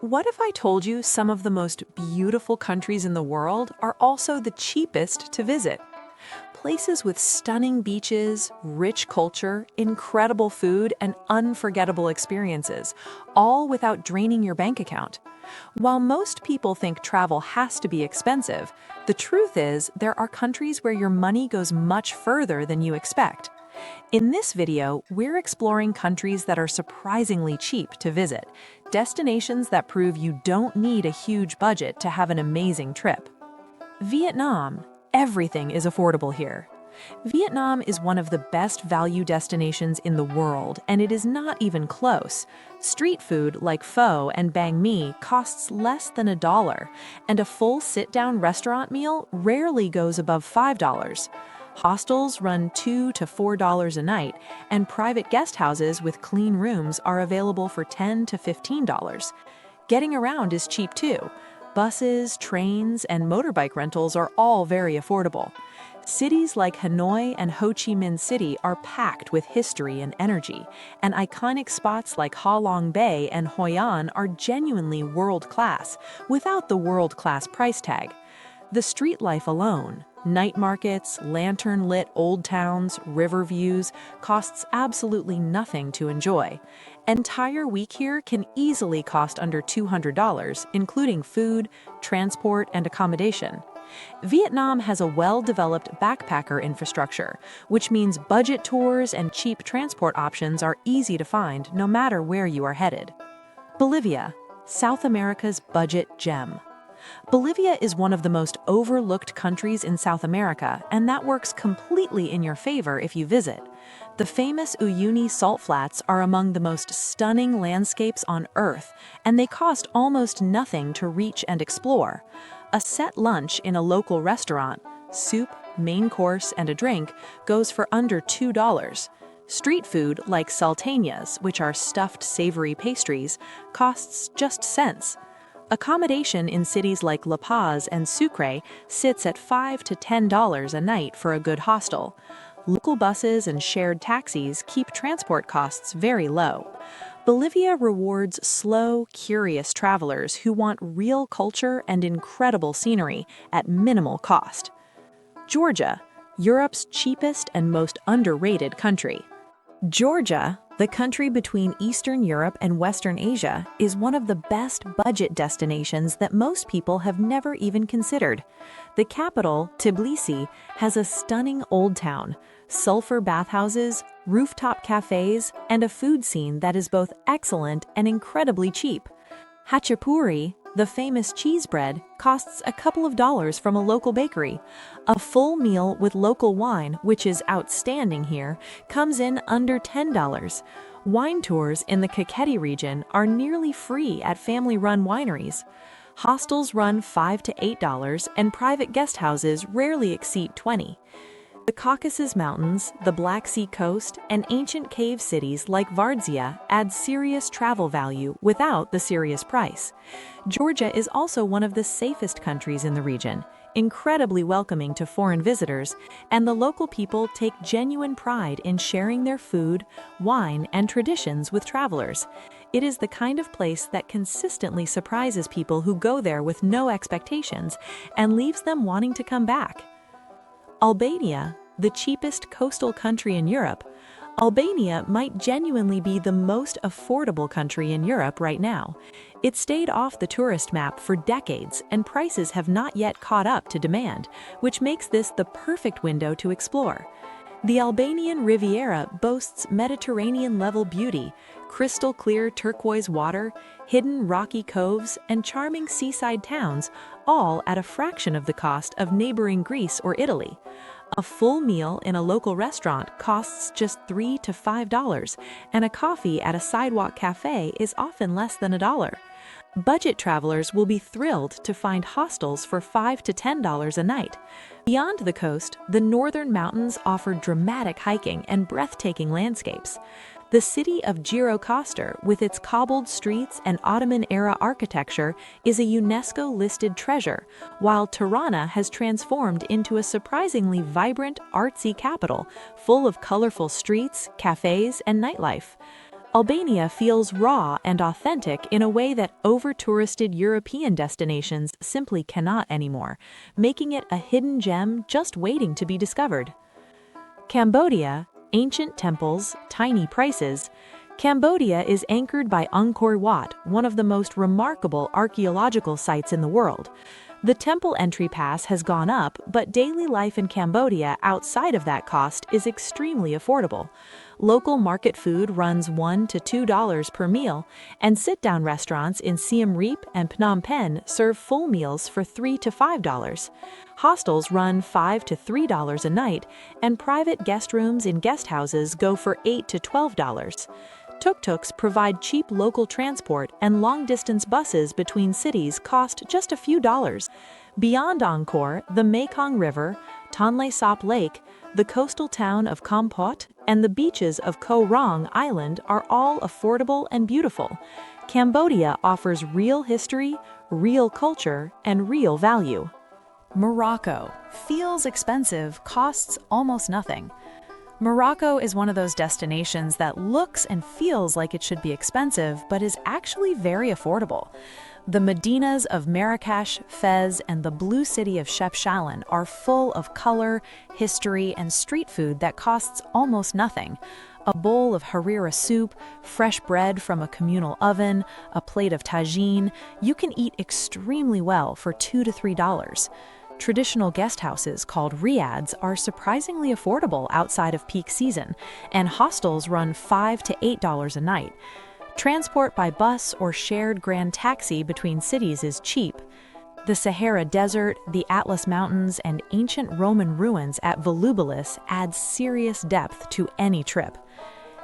What if I told you some of the most beautiful countries in the world are also the cheapest to visit? Places with stunning beaches, rich culture, incredible food, and unforgettable experiences, all without draining your bank account. While most people think travel has to be expensive, the truth is there are countries where your money goes much further than you expect. In this video, we're exploring countries that are surprisingly cheap to visit, destinations that prove you don't need a huge budget to have an amazing trip. Vietnam. Everything is affordable here. Vietnam is one of the best value destinations in the world, and it is not even close. Street food like pho and banh mi costs less than $1, and a full sit-down restaurant meal rarely goes above $5. Hostels run $2 to $4 a night, and private guest houses with clean rooms are available for $10 to $15. Getting around is cheap too. Buses, trains, and motorbike rentals are all very affordable. Cities like Hanoi and Ho Chi Minh City are packed with history and energy, and iconic spots like Ha Long Bay and Hoi An are genuinely world-class, without the world-class price tag. The street life alone, night markets, lantern-lit old towns, river views, costs absolutely nothing to enjoy. Entire week here can easily cost under $200, including food, transport, and accommodation. Vietnam has a well-developed backpacker infrastructure, which means budget tours and cheap transport options are easy to find no matter where you are headed. Bolivia, South America's budget gem. Bolivia is one of the most overlooked countries in South America, and that works completely in your favor if you visit. The famous Uyuni salt flats are among the most stunning landscapes on Earth, and they cost almost nothing to reach and explore. A set lunch in a local restaurant, soup, main course, and a drink, goes for under $2. Street food like salteñas, which are stuffed savory pastries, costs just cents. Accommodation in cities like La Paz and Sucre sits at $5 to $10 a night for a good hostel. Local buses and shared taxis keep transport costs very low. Bolivia rewards slow, curious travelers who want real culture and incredible scenery at minimal cost. Georgia, Europe's cheapest and most underrated country. Georgia, the country between Eastern Europe and Western Asia, is one of the best budget destinations that most people have never even considered. The capital, Tbilisi, has a stunning old town, sulfur bathhouses, rooftop cafes, and a food scene that is both excellent and incredibly cheap. Hachapuri, the famous cheese bread, costs a couple of dollars from a local bakery. A full meal with local wine, which is outstanding here, comes in under $10. Wine tours in the Kakheti region are nearly free at family-run wineries. Hostels run $5 to $8, and private guest houses rarely exceed $20. The Caucasus Mountains, the Black Sea coast, and ancient cave cities like Vardzia add serious travel value without the serious price. Georgia is also one of the safest countries in the region, incredibly welcoming to foreign visitors, and the local people take genuine pride in sharing their food, wine, and traditions with travelers. It is the kind of place that consistently surprises people who go there with no expectations and leaves them wanting to come back. Albania, the cheapest coastal country in Europe. Albania might genuinely be the most affordable country in Europe right now. It stayed off the tourist map for decades, and prices have not yet caught up to demand, which makes this the perfect window to explore. The Albanian Riviera boasts Mediterranean-level beauty, crystal-clear turquoise water, hidden rocky coves, and charming seaside towns, all at a fraction of the cost of neighboring Greece or Italy. A full meal in a local restaurant costs just $3 to $5, and a coffee at a sidewalk cafe is often less than $1. Budget travelers will be thrilled to find hostels for $5 to $10 a night. Beyond the coast, the northern mountains offer dramatic hiking and breathtaking landscapes. The city of Gjirokastër, with its cobbled streets and Ottoman-era architecture, is a UNESCO-listed treasure, while Tirana has transformed into a surprisingly vibrant, artsy capital, full of colorful streets, cafes, and nightlife. Albania feels raw and authentic in a way that over-touristed European destinations simply cannot anymore, making it a hidden gem just waiting to be discovered. Cambodia, ancient temples, tiny prices. Cambodia is anchored by Angkor Wat, one of the most remarkable archaeological sites in the world. The temple entry pass has gone up, but daily life in Cambodia outside of that cost is extremely affordable. Local market food runs $1 to $2 per meal, and sit-down restaurants in Siem Reap and Phnom Penh serve full meals for $3 to $5. Hostels run $5 to $3 a night, and private guest rooms in guest houses go for $8 to $12. Tuk-tuks provide cheap local transport, and long-distance buses between cities cost just a few dollars. Beyond Angkor, the Mekong River, Tonle Sap Lake, the coastal town of Kampot, and the beaches of Koh Rong Island are all affordable and beautiful. Cambodia offers real history, real culture, and real value. Morocco feels expensive, costs almost nothing. Morocco is one of those destinations that looks and feels like it should be expensive, but is actually very affordable. The Medinas of Marrakesh, Fez, and the blue city of Chefchaouen are full of color, history, and street food that costs almost nothing. A bowl of harira soup, fresh bread from a communal oven, a plate of tagine, you can eat extremely well for $2 to $3. Traditional guest houses called riads are surprisingly affordable outside of peak season, and hostels run $5 to $8 a night. Transport by bus or shared grand taxi between cities is cheap. The Sahara Desert, the Atlas Mountains, and ancient Roman ruins at Volubilis add serious depth to any trip.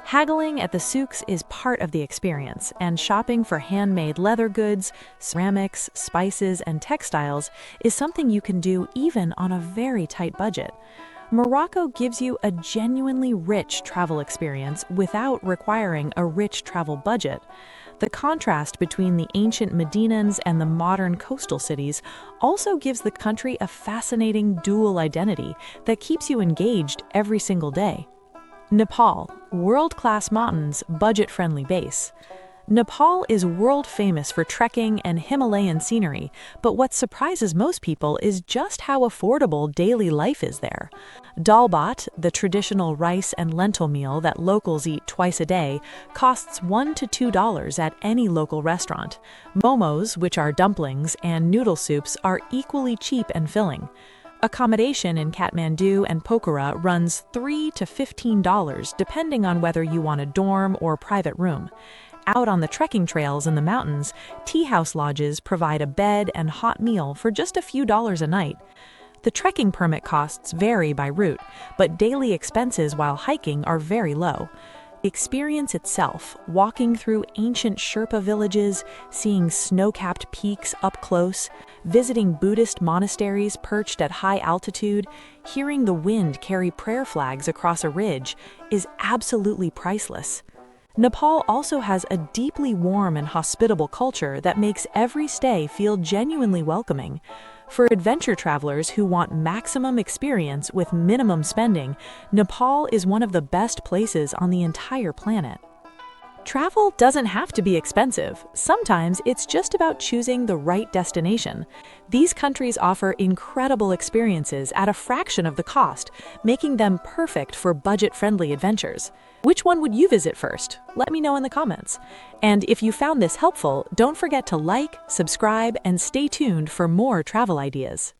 Haggling at the souks is part of the experience, and shopping for handmade leather goods, ceramics, spices, and textiles is something you can do even on a very tight budget. Morocco gives you a genuinely rich travel experience without requiring a rich travel budget. The contrast between the ancient Medinas and the modern coastal cities also gives the country a fascinating dual identity that keeps you engaged every single day. Nepal, world-class mountains, budget-friendly base. Nepal is world-famous for trekking and Himalayan scenery, but what surprises most people is just how affordable daily life is there. Dal bhat, the traditional rice and lentil meal that locals eat twice a day, costs $1 to $2 at any local restaurant. Momos, which are dumplings, and noodle soups are equally cheap and filling. Accommodation in Kathmandu and Pokhara runs $3 to $15 depending on whether you want a dorm or private room. Out on the trekking trails in the mountains, tea house lodges provide a bed and hot meal for just a few dollars a night. The trekking permit costs vary by route, but daily expenses while hiking are very low. The experience itself, walking through ancient Sherpa villages, seeing snow-capped peaks up close, visiting Buddhist monasteries perched at high altitude, hearing the wind carry prayer flags across a ridge, is absolutely priceless. Nepal also has a deeply warm and hospitable culture that makes every stay feel genuinely welcoming. For adventure travelers who want maximum experience with minimum spending, Nepal is one of the best places on the entire planet. Travel doesn't have to be expensive. Sometimes it's just about choosing the right destination. These countries offer incredible experiences at a fraction of the cost, making them perfect for budget-friendly adventures. Which one would you visit first? Let me know in the comments. And if you found this helpful, don't forget to like, subscribe, and stay tuned for more travel ideas.